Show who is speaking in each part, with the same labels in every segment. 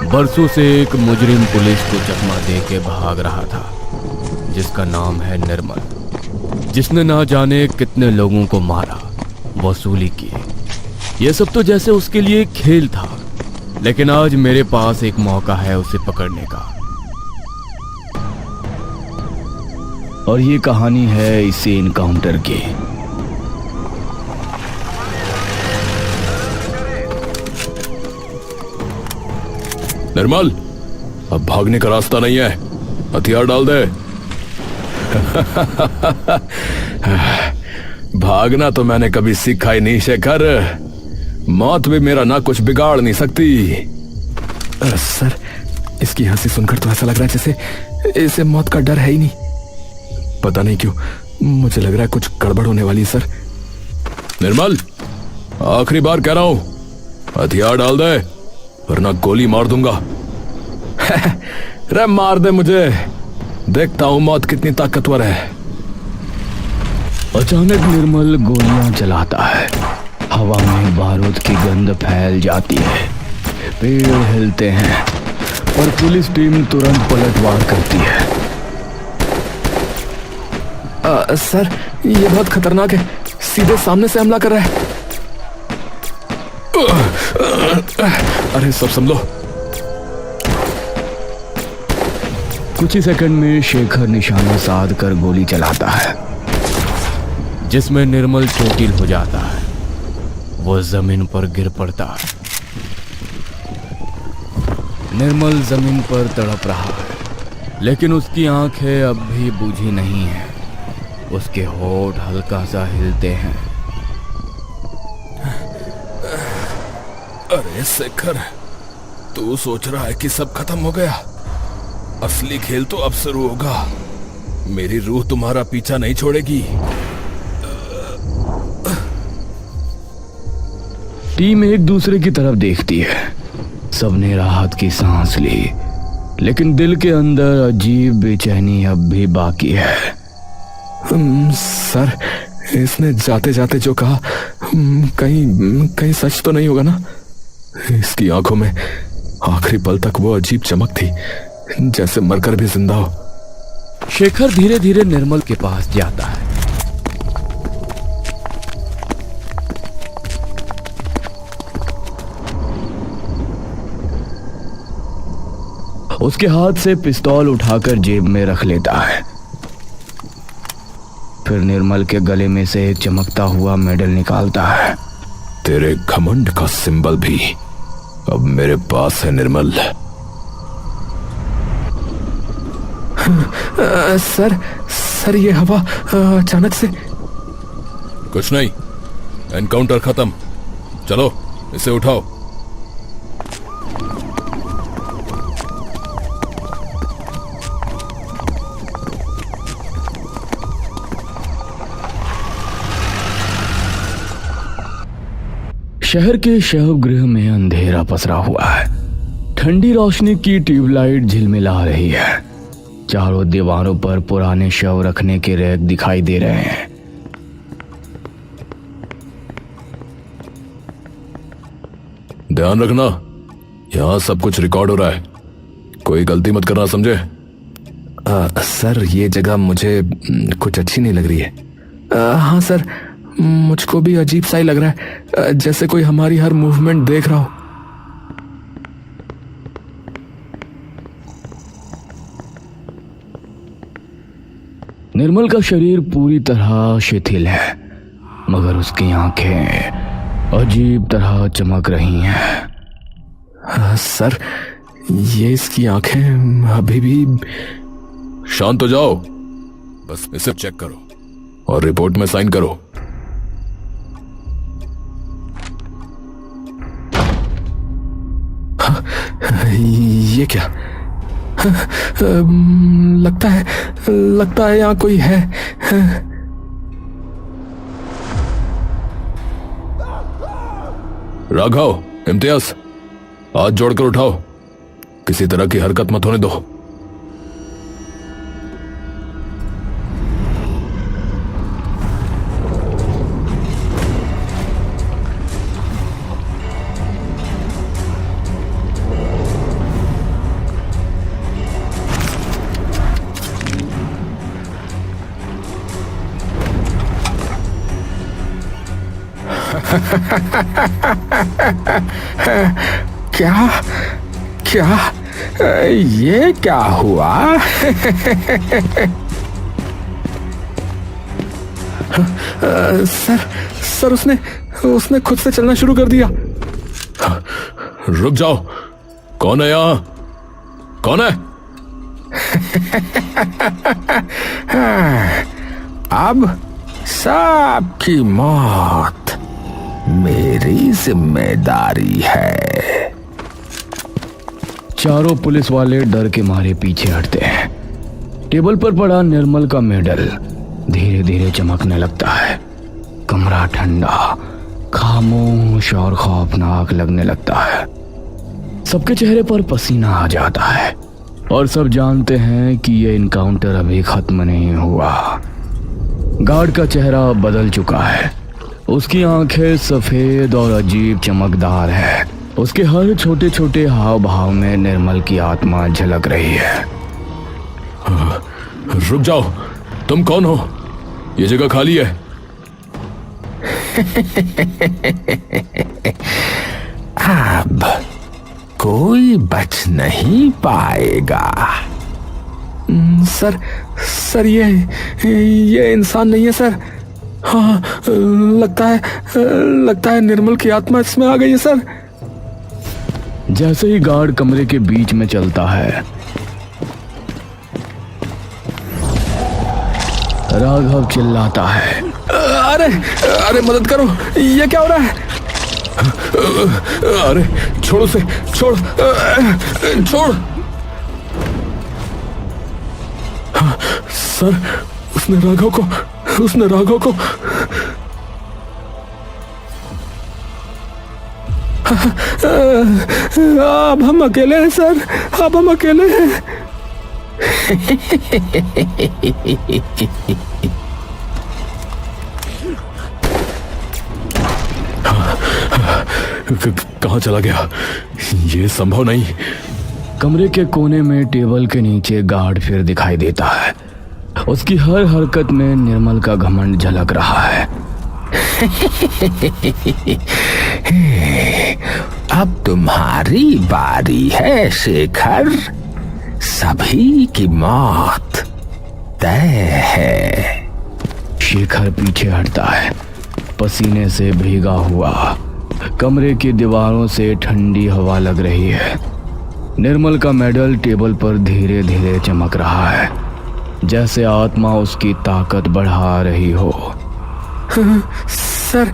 Speaker 1: बरसों से एक मुजरिम पुलिस को चकमा दे के भाग रहा था, जिसका नाम है निर्मल, जिसने ना जाने कितने लोगों को मारा, वसूली की। यह सब तो जैसे उसके लिए खेल था, लेकिन आज मेरे पास एक मौका है उसे पकड़ने का। और ये कहानी है इसी इनकाउंटर की।
Speaker 2: निर्मल, अब भागने का रास्ता नहीं है, हथियार डाल दे। भागना तो मैंने कभी सीखा ही नहीं शेखर। मौत भी मेरा ना कुछ बिगाड़ नहीं सकती।
Speaker 3: सर, इसकी हंसी सुनकर तो ऐसा लग रहा है जैसे इसे मौत का डर है ही नहीं। पता नहीं क्यों मुझे लग रहा है कुछ गड़बड़ होने वाली है सर।
Speaker 2: निर्मल, आखिरी बार कह रहा हूं, हथियार डाल दे वरना गोली मार दूंगा। रे मार दे मुझे, देखता हूं मौत कितनी ताकतवर है।
Speaker 1: अचानक निर्मल गोलियां चलाता है। हवा में बारूद की गंध फैल जाती है, पेड़ हिलते हैं और पुलिस टीम तुरंत पलटवार करती है।
Speaker 3: सर, ये बहुत खतरनाक है, सीधे सामने से हमला कर रहा है।
Speaker 2: अरे सब संभलो।
Speaker 1: कुछ ही सेकंड में शेखर निशाना साध कर गोली चलाता है, जिसमें निर्मल चोटिल हो जाता है। वो जमीन पर गिर पड़ता है। निर्मल जमीन पर तड़प रहा है, लेकिन उसकी आंखें अब भी बूझी नहीं हैं। उसके होठ हल्का सा हिलते हैं।
Speaker 2: अरे शेखर, तू सोच रहा है कि सब खत्म हो गया? असली खेल तो अब शुरू होगा। मेरी रूह तुम्हारा पीछा नहीं छोड़ेगी।
Speaker 1: टीम एक दूसरे की तरफ देखती है। सबने राहत की सांस ली, लेकिन दिल के अंदर अजीब बेचैनी अब भी बाकी है।
Speaker 3: सर, इसने जाते जाते जो कहा, कहीं सच तो नहीं होगा ना? इसकी आंखों में आखिरी पल तक वो अजीब चमक थी, जैसे मरकर भी जिंदा हो।
Speaker 1: शेखर धीरे धीरे निर्मल के पास जाता है। उसके हाथ से पिस्तौल उठाकर जेब में रख लेता है। फिर निर्मल के गले में से एक चमकता हुआ मेडल निकालता है।
Speaker 2: तेरे घमंड का सिंबल भी अब मेरे पास है निर्मल।
Speaker 3: सर, ये हवा अचानक से।
Speaker 2: कुछ नहीं, एनकाउंटर खत्म। चलो इसे उठाओ।
Speaker 1: शहर के शवगृह में अंधेरा पसरा हुआ है। ठंडी रोशनी की ट्यूबलाइट झिलमिला रही है। चारों दीवारों पर पुराने शव रखने के रैक दिखाई दे रहे हैं।
Speaker 2: ध्यान रखना, यहां सब कुछ रिकॉर्ड हो रहा है। कोई गलती मत करना, समझे?
Speaker 3: सर, ये जगह मुझे कुछ अच्छी नहीं लग रही है। हाँ सर, मुझको भी अजीब सा ही लग रहा है, जैसे कोई हमारी हर मूवमेंट देख रहा हो।
Speaker 1: निर्मल का शरीर पूरी तरह शिथिल है, मगर उसकी आंखें अजीब तरह चमक रही हैं।
Speaker 3: सर, ये इसकी आंखें अभी भी।
Speaker 2: शांत हो जाओ, बस इसे चेक करो और रिपोर्ट में साइन करो।
Speaker 3: ये क्या? लगता है यहाँ कोई है।
Speaker 2: राघव, इम्तियाज, हाथ जोड़कर उठाओ। किसी तरह की हरकत मत होने दो।
Speaker 3: क्या क्या ये क्या हुआ? सर उसने खुद से चलना शुरू कर दिया।
Speaker 2: रुक जाओ, कौन है यहां? कौन है?
Speaker 3: अब सबकी मौत मेरी जिम्मेदारी है।
Speaker 1: चारों पुलिस वाले डर के मारे पीछे हटते हैं। टेबल पर पड़ा निर्मल का मेडल धीरे धीरे चमकने लगता है। कमरा ठंडा, खामोश और खौफनाक लगने लगता है। सबके चेहरे पर पसीना आ जाता है और सब जानते हैं कि यह इनकाउंटर अभी खत्म नहीं हुआ। गार्ड का चेहरा बदल चुका है। उसकी आंखें सफेद और अजीब चमकदार है। उसके हर छोटे छोटे हाव भाव में निर्मल की आत्मा झलक रही है।
Speaker 2: रुक जाओ, तुम कौन हो? ये जगह खाली है।
Speaker 3: अब कोई बच नहीं पाएगा। सर ये इंसान नहीं है सर। हाँ, लगता है निर्मल की आत्मा इसमें आ गई है सर।
Speaker 1: जैसे ही गार्ड कमरे के बीच में चलता है, राघव चिल्लाता है,
Speaker 3: अरे मदद करो, ये क्या हो रहा है?
Speaker 2: अरे छोड़ उसे, छोड़।
Speaker 3: सर, उसने राघव को अब हम अकेले हैं सर, अब हम अकेले हैं।
Speaker 2: कहां चला गया? ये संभव नहीं।
Speaker 1: कमरे के कोने में टेबल के नीचे गार्ड फिर दिखाई देता है। उसकी हर हरकत में निर्मल का घमंड झलक रहा है।
Speaker 3: अब तुम्हारी बारी है शेखर। सभी की मौत तय है।
Speaker 1: शेखर पीछे हटता है, पसीने से भीगा हुआ। कमरे की दीवारों से ठंडी हवा लग रही है। निर्मल का मेडल टेबल पर धीरे धीरे चमक रहा है, जैसे आत्मा उसकी ताकत बढ़ा रही हो।
Speaker 3: सर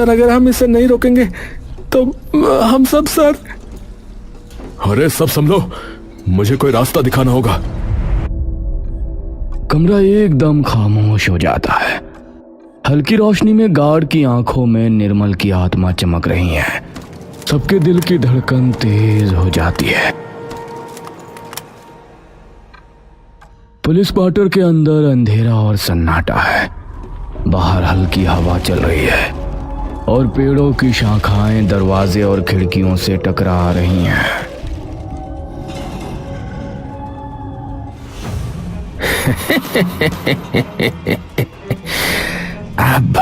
Speaker 3: अगर हम इसे नहीं रोकेंगे तो हम सब सर।
Speaker 2: अरे सब संभलो, मुझे कोई रास्ता दिखाना होगा।
Speaker 1: कमरा एकदम खामोश हो जाता है। हल्की रोशनी में गार्ड की आंखों में निर्मल की आत्मा चमक रही है। सबके दिल की धड़कन तेज हो जाती है। पुलिस क्वार्टर के अंदर अंधेरा और सन्नाटा है। बाहर हल्की हवा चल रही है और पेड़ों की शाखाएं दरवाजे और खिड़कियों से टकरा रही हैं।
Speaker 3: अब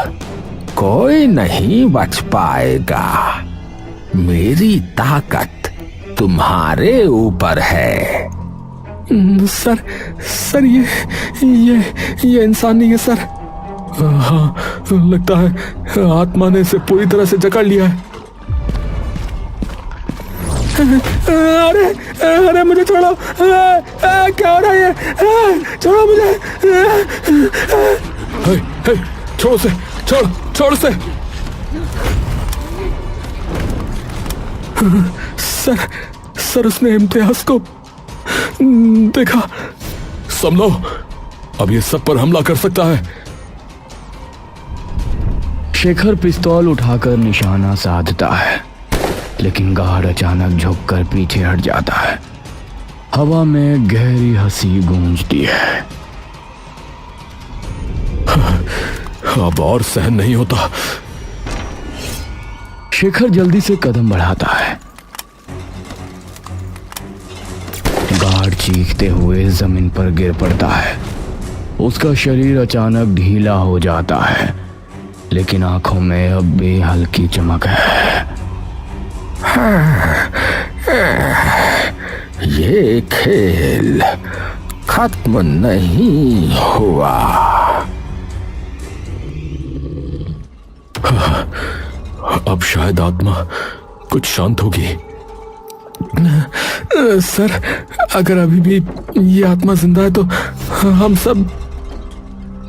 Speaker 3: कोई नहीं बच पाएगा। मेरी ताकत तुम्हारे ऊपर है। सर ये इंसान नहीं है सर। हाँ, लगता है आत्मा ने इसे पूरी तरह से जकड़ लिया है। अरे मुझे छोड़ो, क्या हो रहा है? छोड़ो मुझे।
Speaker 2: छोड़ से, छोड़ से।
Speaker 3: सर उसने इम्तियाज को देखा।
Speaker 2: संभलो, अब ये सब पर हमला कर सकता है।
Speaker 1: शेखर पिस्तौल उठाकर निशाना साधता है, लेकिन गार्ड अचानक झुककर पीछे हट जाता है। हवा में गहरी हंसी गूंजती है।
Speaker 2: अब और सहन नहीं होता।
Speaker 1: शेखर जल्दी से कदम बढ़ाता है। गार्ड चीखते हुए जमीन पर गिर पड़ता है। उसका शरीर अचानक ढीला हो जाता है। लेकिन आंखों में अब भी हल्की चमक है।
Speaker 3: ये खेल खत्म नहीं हुआ। अब शायद आत्मा कुछ शांत होगी। सर, अगर अभी भी ये आत्मा जिंदा है तो हम सब।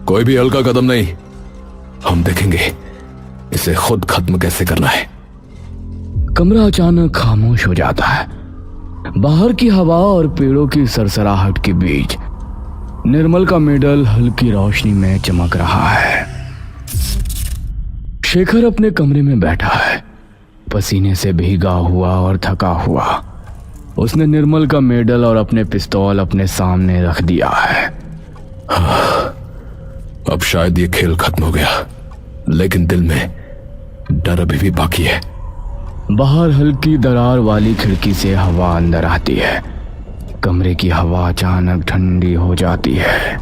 Speaker 3: कोई भी हल्का कदम नहीं, हम देखेंगे इसे खुद खत्म कैसे करना है।
Speaker 1: कमरा अचानक खामोश हो जाता है। बाहर की हवा और पेड़ों की सरसराहट के बीच निर्मल का मेडल हल्की रोशनी में चमक रहा है। शेखर अपने कमरे में बैठा है, पसीने से भीगा हुआ और थका हुआ। उसने निर्मल का मेडल और अपने पिस्तौल अपने सामने रख दिया है।
Speaker 3: अब शायद ये खेल खत्म हो गया, लेकिन दिल में डर अभी भी बाकी है।
Speaker 1: बाहर हल्की दरार वाली खिड़की से हवा अंदर आती है। कमरे की हवा अचानक ठंडी हो जाती है।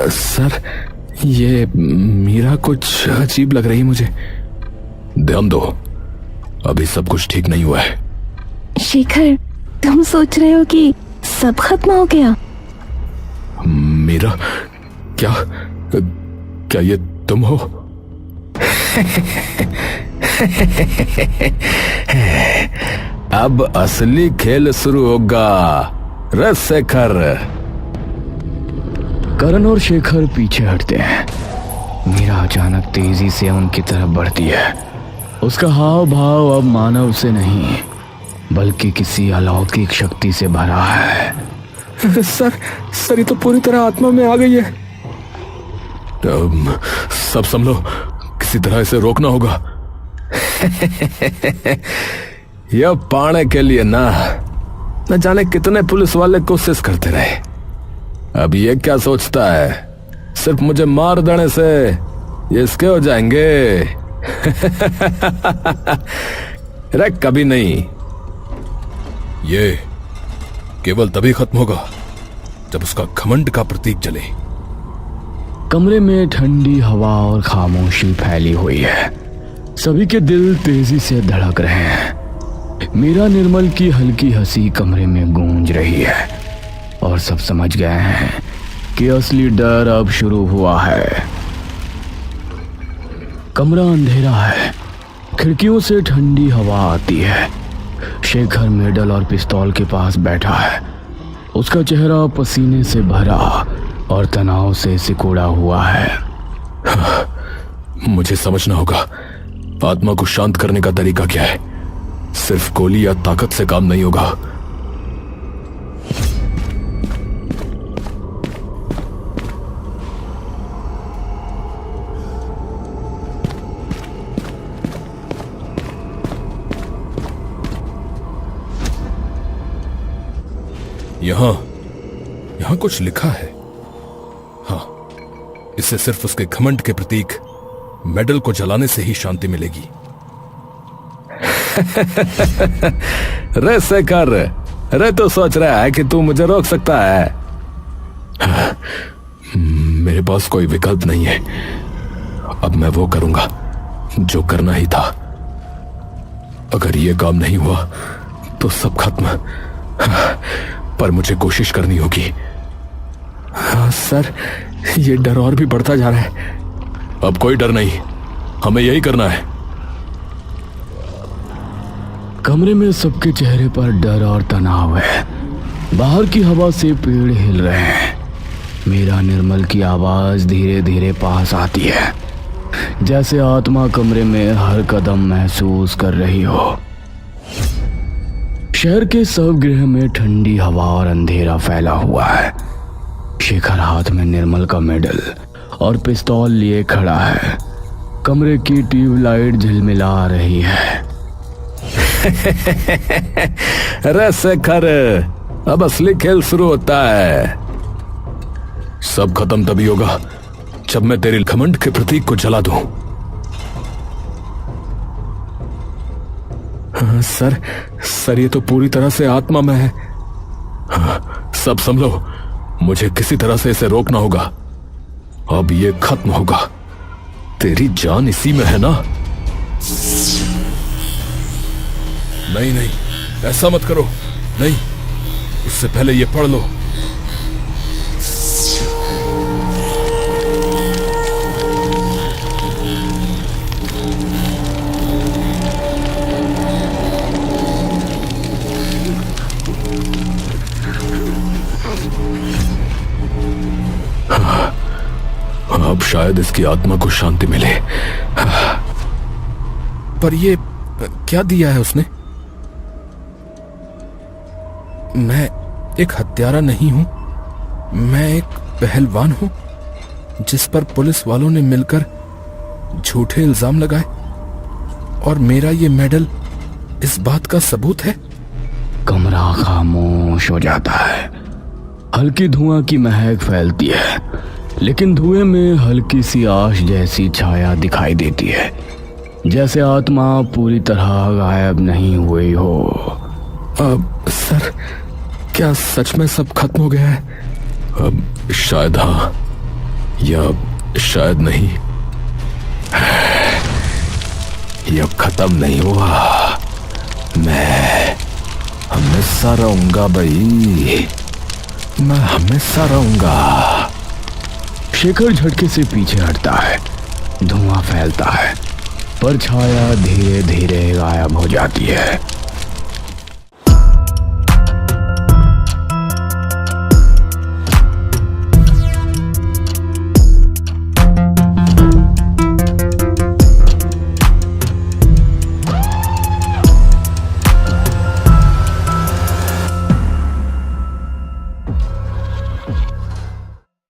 Speaker 3: सर, ये मीरा कुछ अजीब लग रही मुझे। ध्यान दो, अभी सब कुछ ठीक नहीं हुआ है।
Speaker 4: शेखर, तुम सोच रहे हो कि सब खत्म हो गया?
Speaker 3: मीरा, क्या ये तुम हो? अब असली खेल शुरू होगा। रस शेखर।
Speaker 1: करण और शेखर पीछे हटते हैं। मीरा अचानक तेजी से उनकी तरफ बढ़ती है। उसका हाव भाव अब मानव से नहीं बल्कि किसी अलौकिक शक्ति से भरा है।
Speaker 3: सर, ये तो पूरी तरह आत्मा में आ गई है। सब संभलो, किसी तरह इसे रोकना होगा। यह पाने के लिए न जाने कितने पुलिस वाले कोशिश करते रहे। अब ये क्या सोचता है, सिर्फ मुझे मार देने से ये इसके हो जाएंगे? अरे कभी नहीं।
Speaker 2: ये केवल तभी खत्म होगा जब उसका घमंड का प्रतीक जले।
Speaker 1: कमरे में ठंडी हवा और खामोशी फैली हुई है। सभी के दिल तेजी से धड़क रहे हैं। मीरा निर्मल की हल्की हंसी कमरे में गूंज रही है और सब समझ गए हैं कि असली डर अब शुरू हुआ है। कमरा अंधेरा है, खिड़कियों से ठंडी हवा आती है। शेखर मेडल और पिस्तौल के पास बैठा है। उसका चेहरा पसीने से भरा और तनाव से सिकुड़ा हुआ है।
Speaker 3: मुझे समझना होगा आत्मा को शांत करने का तरीका क्या है। सिर्फ गोली या ताकत से काम नहीं होगा।
Speaker 2: यहां कुछ लिखा है। हाँ, इससे सिर्फ उसके घमंड के प्रतीक मेडल को जलाने से ही शांति मिलेगी।
Speaker 3: रे शेखर, रे तो सोच रहा है कि तू मुझे रोक सकता है। मेरे पास कोई विकल्प नहीं है। अब मैं वो करूंगा जो करना ही था। अगर ये काम नहीं हुआ तो सब खत्म। पर मुझे कोशिश करनी होगी। सर, ये डर और भी बढ़ता जा रहा है। अब कोई डर नहीं, हमें यही करना है।
Speaker 1: कमरे में सबके चेहरे पर डर और तनाव है। बाहर की हवा से पेड़ हिल रहे हैं। मीरा निर्मल की आवाज धीरे धीरे पास आती है, जैसे आत्मा कमरे में हर कदम महसूस कर रही हो। शहर के सब गृह में ठंडी हवा और अंधेरा फैला हुआ है। शेखर हाथ में निर्मल का मेडल और पिस्तौल लिए खड़ा है। कमरे की ट्यूबलाइट झिलमिला रही है।
Speaker 3: अरे शेखर, अब असली खेल शुरू होता है। सब खत्म तभी होगा जब मैं तेरे घमंड के प्रतीक को जला दूं। सर, ये तो पूरी तरह से आत्मा में है। सब संभलो, मुझे किसी तरह से इसे रोकना होगा। अब ये खत्म होगा। तेरी जान इसी में है ना?
Speaker 2: नहीं नहीं, ऐसा मत करो। नहीं, उससे पहले ये पढ़ लो।
Speaker 3: अब शायद इसकी आत्मा को शांति मिले।
Speaker 2: पर ये क्या दिया है उसने? मैं एक हत्यारा नहीं हूं, मैं एक पहलवान हूं जिस पर पुलिस वालों ने मिलकर झूठे इल्जाम लगाए, और मेरा ये मेडल इस बात का सबूत है।
Speaker 1: कमरा खामोश हो जाता है। हल्की धुआं की महक फैलती है, लेकिन धुएं में हल्की सी आश जैसी छाया दिखाई देती है, जैसे आत्मा पूरी तरह गायब नहीं हुई हो।
Speaker 3: अब सर, क्या सच में सब खत्म हो गया है? अब शायद हाँ, या शायद नहीं। यह खत्म नहीं हुआ। मैं हमेशा रहूंगा भाई, मैं हमेशा रहूंगा।
Speaker 1: शेखर झटके से पीछे हटता है। धुआं फैलता है, पर छाया धीरे धीरे गायब हो जाती है।